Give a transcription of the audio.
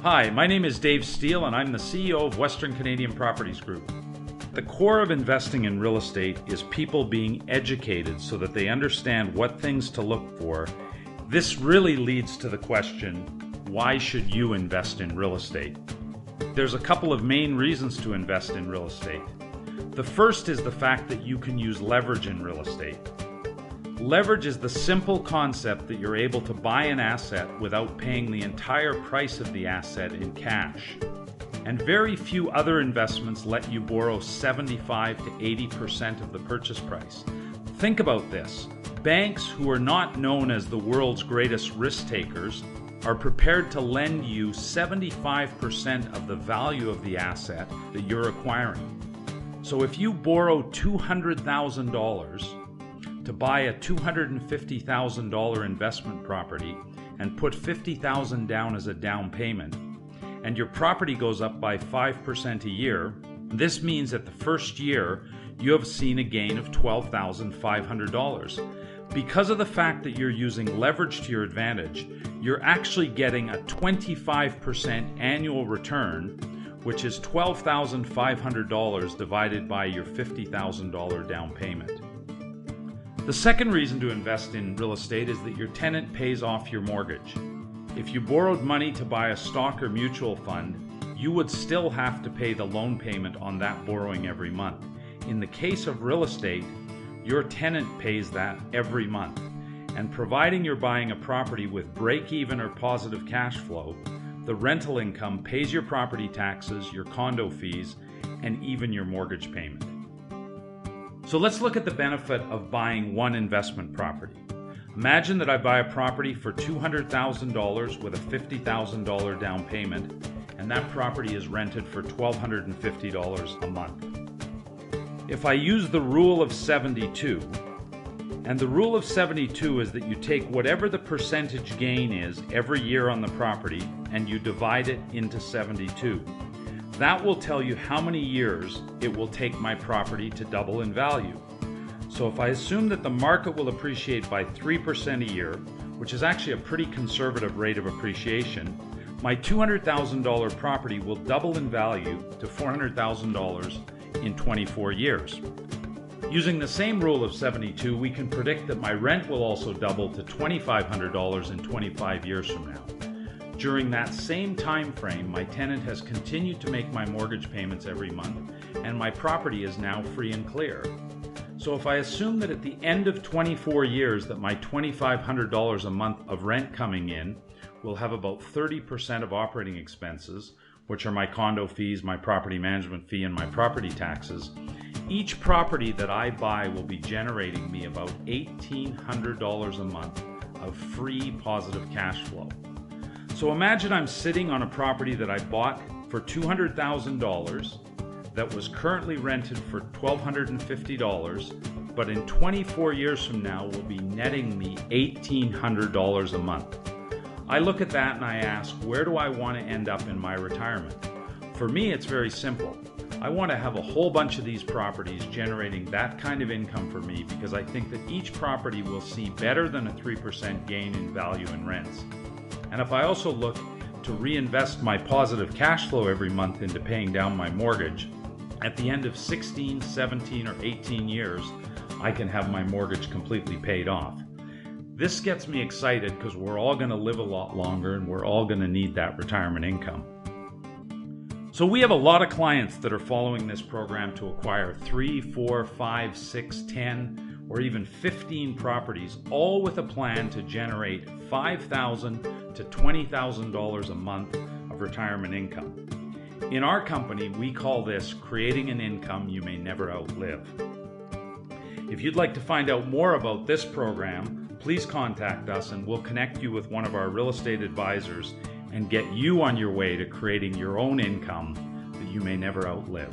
Hi, my name is Dave Steele and I'm the CEO of Western Canadian Properties Group. The core of investing in real estate is people being educated so that they understand what things to look for. This really leads to the question, why should you invest in real estate? There's a couple of main reasons to invest in real estate. The first is the fact that you can use leverage in real estate. Leverage is the simple concept that you're able to buy an asset without paying the entire price of the asset in cash. And very few other investments let you borrow 75 to 80% of the purchase price. Think about this. Banks, who are not known as the world's greatest risk takers, are prepared to lend you 75% of the value of the asset that you're acquiring. So if you borrow $200,000 to buy a $250,000 investment property and put $50,000 down as a down payment, and your property goes up by 5% a year, this means that the first year you have seen a gain of $12,500. Because of the fact that you're using leverage to your advantage, you're actually getting a 25% annual return, which is $12,500 divided by your $50,000 down payment. The second reason to invest in real estate is that your tenant pays off your mortgage. If you borrowed money to buy a stock or mutual fund, you would still have to pay the loan payment on that borrowing every month. In the case of real estate, your tenant pays that every month. And providing you're buying a property with break-even or positive cash flow, the rental income pays your property taxes, your condo fees, and even your mortgage payment. So let's look at the benefit of buying one investment property. Imagine that I buy a property for $200,000 with a $50,000 down payment, and that property is rented for $1,250 a month. If I use the rule of 72, and the rule of 72 is that you take whatever the percentage gain is every year on the property and you divide it into 72. That will tell you how many years it will take my property to double in value. So if I assume that the market will appreciate by 3% a year, which is actually a pretty conservative rate of appreciation, my $200,000 property will double in value to $400,000 in 24 years. Using the same rule of 72, we can predict that my rent will also double to $2,500 in 25 years from now. During that same time frame, my tenant has continued to make my mortgage payments every month, and my property is now free and clear. So if I assume that at the end of 24 years that my $2,500 a month of rent coming in will have about 30% of operating expenses, which are my condo fees, my property management fee, and my property taxes, each property that I buy will be generating me about $1,800 a month of free positive cash flow. So imagine I'm sitting on a property that I bought for $200,000 that was currently rented for $1,250, but in 24 years from now will be netting me $1,800 a month. I look at that and I ask, where do I want to end up in my retirement? For me, it's very simple. I want to have a whole bunch of these properties generating that kind of income for me because I think that each property will see better than a 3% gain in value in rents. And if I also look to reinvest my positive cash flow every month into paying down my mortgage, at the end of 16, 17, or 18 years, I can have my mortgage completely paid off. This gets me excited because we're all going to live a lot longer and we're all going to need that retirement income. So we have a lot of clients that are following this program to acquire 3, 4, 5, 6, 10, or even 15 properties, all with a plan to generate $5,000 to $20,000 a month of retirement income. In our company, we call this creating an income you may never outlive. If you'd like to find out more about this program, please contact us and we'll connect you with one of our real estate advisors and get you on your way to creating your own income that you may never outlive.